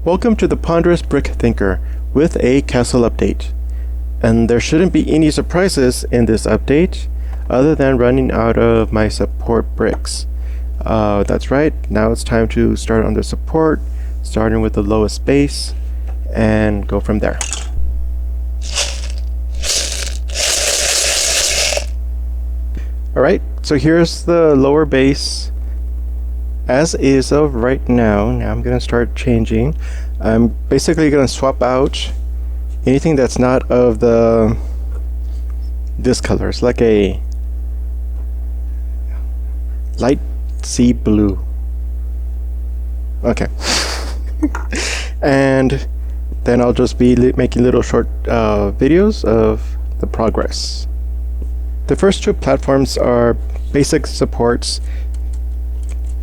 Welcome to the Ponderous Brick Thinker with a castle update. And there shouldn't be any surprises in this update other than running out of my support bricks. That's right, now it's time to start on the support, starting with the lowest base and go from there. Alright, so here's the lower base as is of right now. Now I'm going to start changing. I'm basically going to swap out anything that's not of this color. It's like a light sea blue. Okay. And then I'll just be making little short videos of the progress. The first two platforms are basic supports.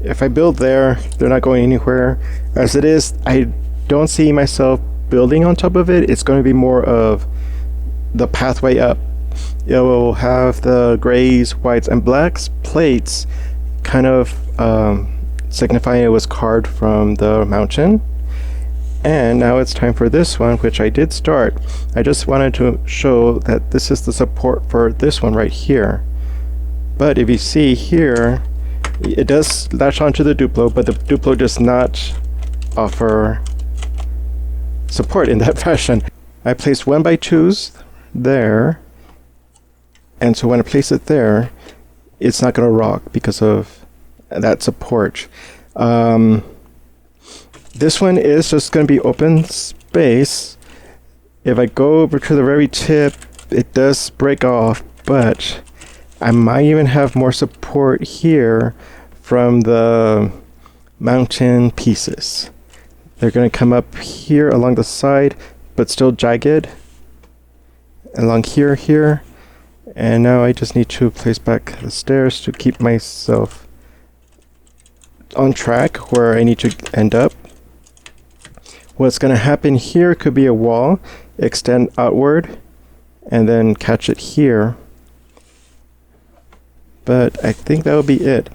If I build there, they're not going anywhere. As it is, I don't see myself building on top of it. It's going to be more of the pathway up. It will have the grays, whites, and blacks plates kind of signifying it was carved from the mountain. And now it's time for this one, which I did start. I just wanted to show that this is the support for this one right here. But if you see here, it does latch onto the Duplo, but the Duplo does not offer support in that fashion. I placed 1x2s there, and so when I place it there, it's not going to rock because of that support. This one is just going to be open space. If I go over to the very tip, it does break off, but I might even have more support here from the mountain pieces. They're going to come up here along the side, but still jagged. Along here. And now I just need to place back the stairs to keep myself on track where I need to end up. What's going to happen here could be a wall, extend outward, and then catch it here. But I think that will be it.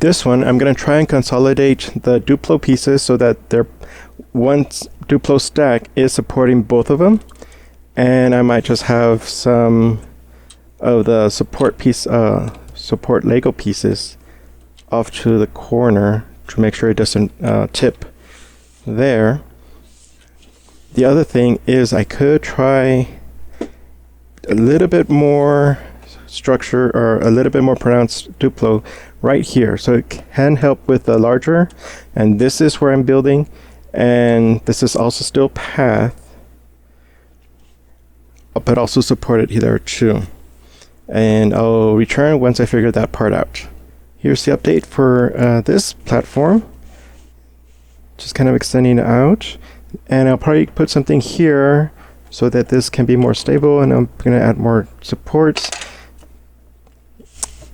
This one, I'm going to try and consolidate the Duplo pieces so that their one Duplo stack is supporting both of them. And I might just have some of the support Lego pieces off to the corner to make sure it doesn't tip there. The other thing is I could try a little bit more structure or a little bit more pronounced Duplo right here, so it can help with the larger, and this is where I'm building, and this is also still path, but also supported there too. And I'll return once I figure that part out. Here's the update for this platform. Just kind of extending out, and I'll probably put something here so that this can be more stable, and I'm going to add more supports.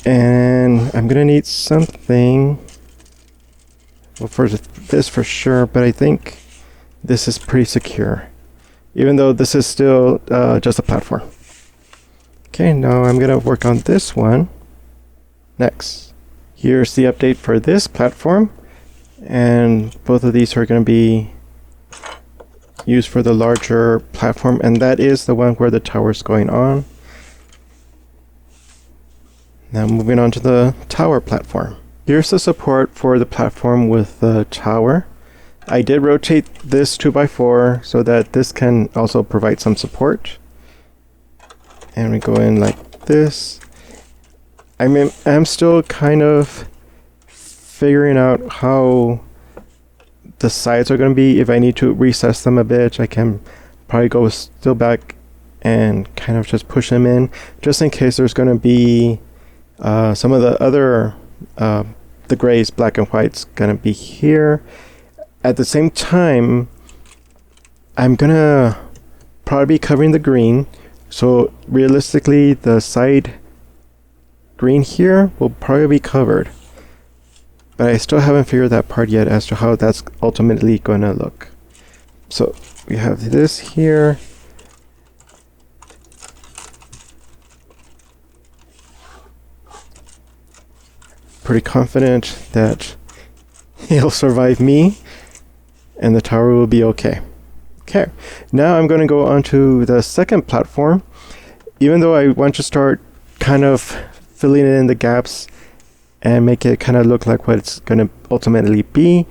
And I'm going to need something, well, for this for sure, but I think this is pretty secure, even though this is still just a platform. Okay, now I'm going to work on this one next. Here's the update for this platform. And both of these are going to be used for the larger platform, and that is the one where the tower is going on. Now moving on to the tower platform. Here's the support for the platform with the tower. I did rotate this 2x4 so that this can also provide some support. And we go in like this. I'm still kind of figuring out how the sides are going to be. If I need to recess them a bit, I can probably go still back and kind of just push them in, just in case there's going to be some of the other the grays, black and whites going to be here. At the same time, I'm going to probably be covering the green, so realistically the side green here will probably be covered. But I still haven't figured that part yet as to how that's ultimately going to look. So we have this here. Pretty confident that he'll survive me. and the tower will be okay. Okay, now I'm going to go on to the second platform. Even though I want to start kind of filling in the gaps and make it kind of look like what it's going to ultimately be,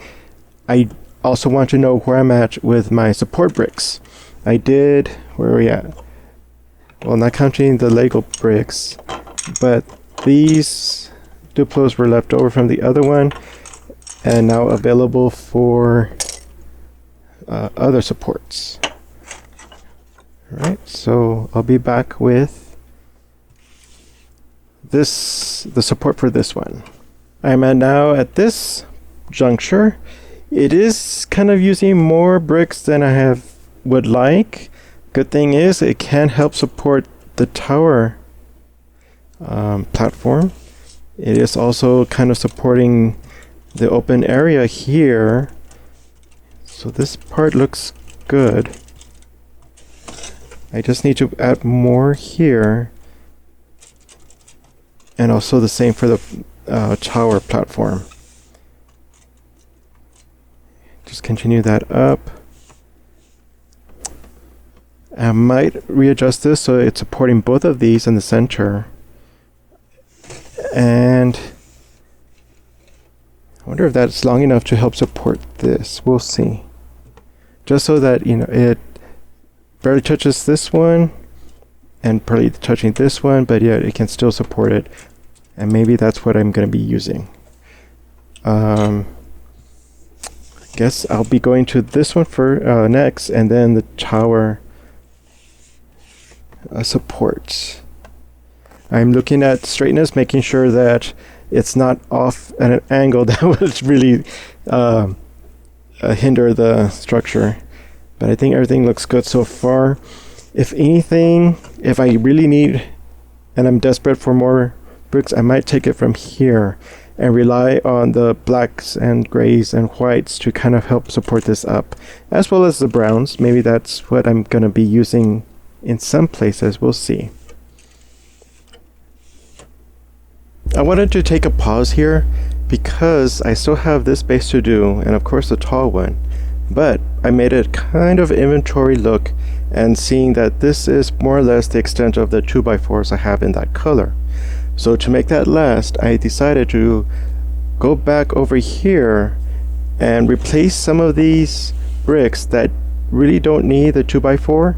I also want to know where I'm at with my support bricks. I did, where are we at? Well, not counting the Lego bricks, but these Duplos were left over from the other one and now available for other supports. Alright, so I'll be back with the support for this one. I'm now at this juncture. It is kind of using more bricks than I would like. Good thing is it can help support the tower platform. It is also kind of supporting the open area here. So this part looks good. I just need to add more here. And also the same for the tower platform. Just continue that up. I might readjust this so it's supporting both of these in the center. And I wonder if that's long enough to help support this. We'll see. Just so that, you know, it barely touches this one and barely touching this one, but yet it can still support it. And maybe that's what I'm going to be using. I guess I'll be going to this one for next, and then the tower support. I'm looking at straightness, making sure that it's not off at an angle that would really hinder the structure. But I think everything looks good so far. If anything, if I really need and I'm desperate for more bricks, I might take it from here and rely on the blacks and grays and whites to kind of help support this up, as well as the browns. Maybe that's what I'm going to be using in some places. We'll see. I wanted to take a pause here because I still have this base to do, and of course the tall one, but I made a kind of inventory look and seeing that this is more or less the extent of the 2x4s I have in that color. So to make that last, I decided to go back over here and replace some of these bricks that really don't need the 2x4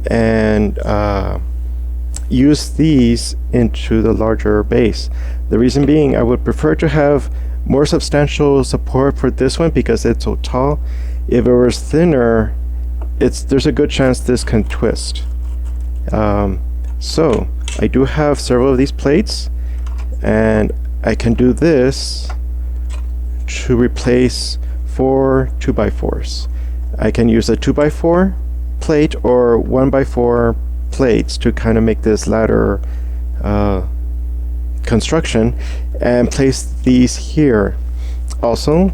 and use these into the larger base. The reason being, I would prefer to have more substantial support for this one because it's so tall. If it was thinner, there's a good chance this can twist. So I do have several of these plates, and I can do this to replace 4 2x4s. I can use a 2x4 plate or 1x4 plates to kind of make this ladder construction and place these here. Also,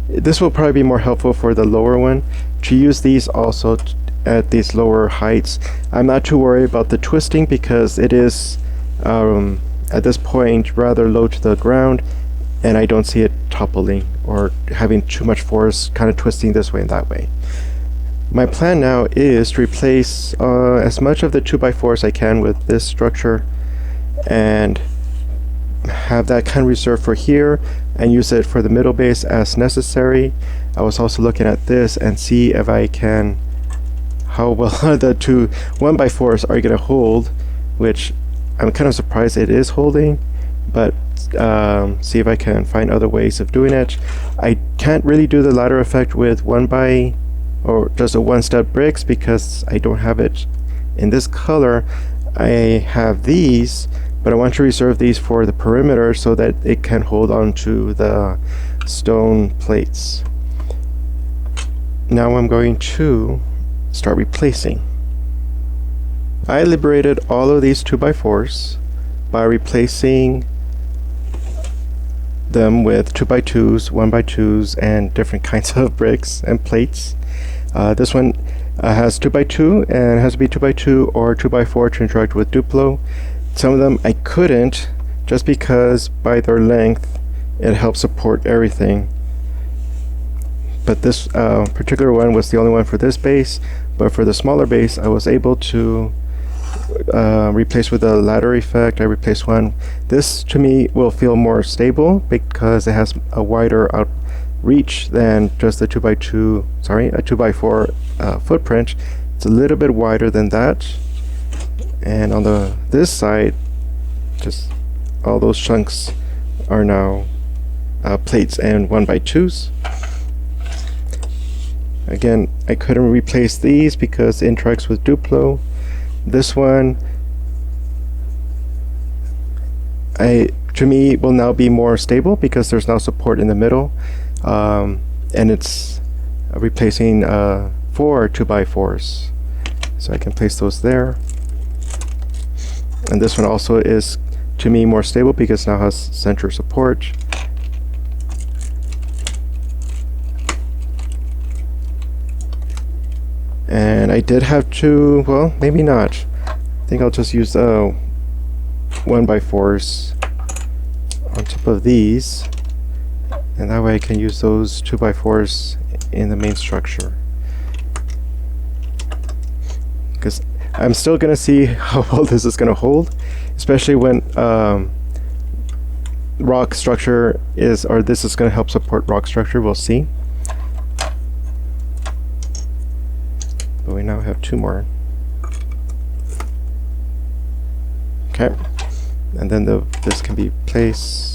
this will probably be more helpful for the lower one to use these also at these lower heights. I'm not too worried about the twisting because it is at this point rather low to the ground, and I don't see it toppling or having too much force kind of twisting this way and that way. My plan now is to replace as much of the 2x4 as I can with this structure and have that kind of reserved for here and use it for the middle base as necessary. I was also looking at this and see if I can, how well the 1x4s are going to hold, which I'm kind of surprised it is holding, but see if I can find other ways of doing it. I can't really do the ladder effect with or just a one-step bricks because I don't have it in this color. I have these, but I want to reserve these for the perimeter so that it can hold on to the stone plates. Now I'm going to start replacing. I liberated all of these 2x4s by replacing them with 2x2s, 1x2s, and different kinds of bricks and plates. This one has 2x2 and has to be 2x2 or 2x4 to interact with Duplo. Some of them I couldn't just because by their length it helps support everything. but this particular one was the only one for this base. But for the smaller base, I was able to replace with a ladder effect. I replaced one. This to me will feel more stable because it has a wider outreach than just a 2x4 footprint. It's a little bit wider than that. And on this side, just all those chunks are now plates and 1x2s. Again, I couldn't replace these because it interacts with Duplo. This one, to me, will now be more stable because there's now support in the middle, and it's replacing 4 2x4s. So I can place those there. And this one also is, to me, more stable because it now has center support. And I did have to, well, maybe not. I think I'll just use 1x4s on top of these, and that way I can use those 2x4s in the main structure. Because I'm still gonna see how well this is gonna hold, especially when rock structure is, or this is gonna help support rock structure. We'll see. But we now have 2 more. Okay, and then this can be placed.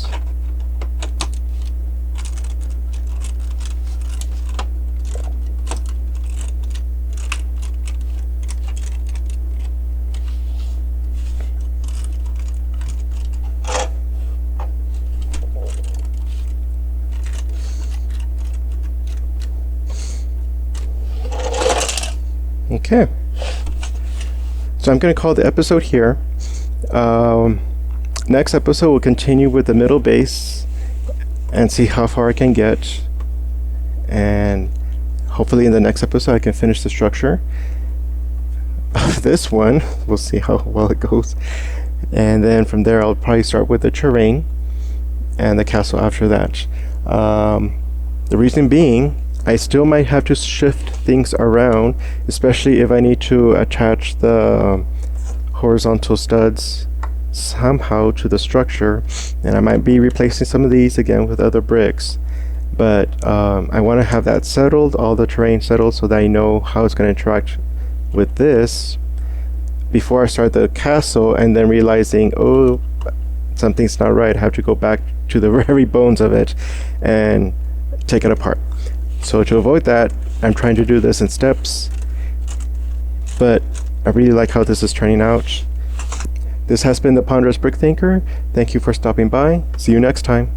Okay, so I'm going to call the episode here. Next episode we'll continue with the middle base and see how far I can get, and hopefully in the next episode I can finish the structure of this one. We'll see how well it goes, and then from there I'll probably start with the terrain and the castle after that. The reason being, I still might have to shift things around, especially if I need to attach the horizontal studs somehow to the structure, and I might be replacing some of these again with other bricks. But I want to have that settled, all the terrain settled, so that I know how it's going to interact with this before I start the castle, and then realizing, oh, something's not right. I have to go back to the very bones of it and take it apart. So to avoid that, I'm trying to do this in steps, but I really like how this is turning out. This has been the Ponderous Brick Thinker. Thank you for stopping by. See you next time.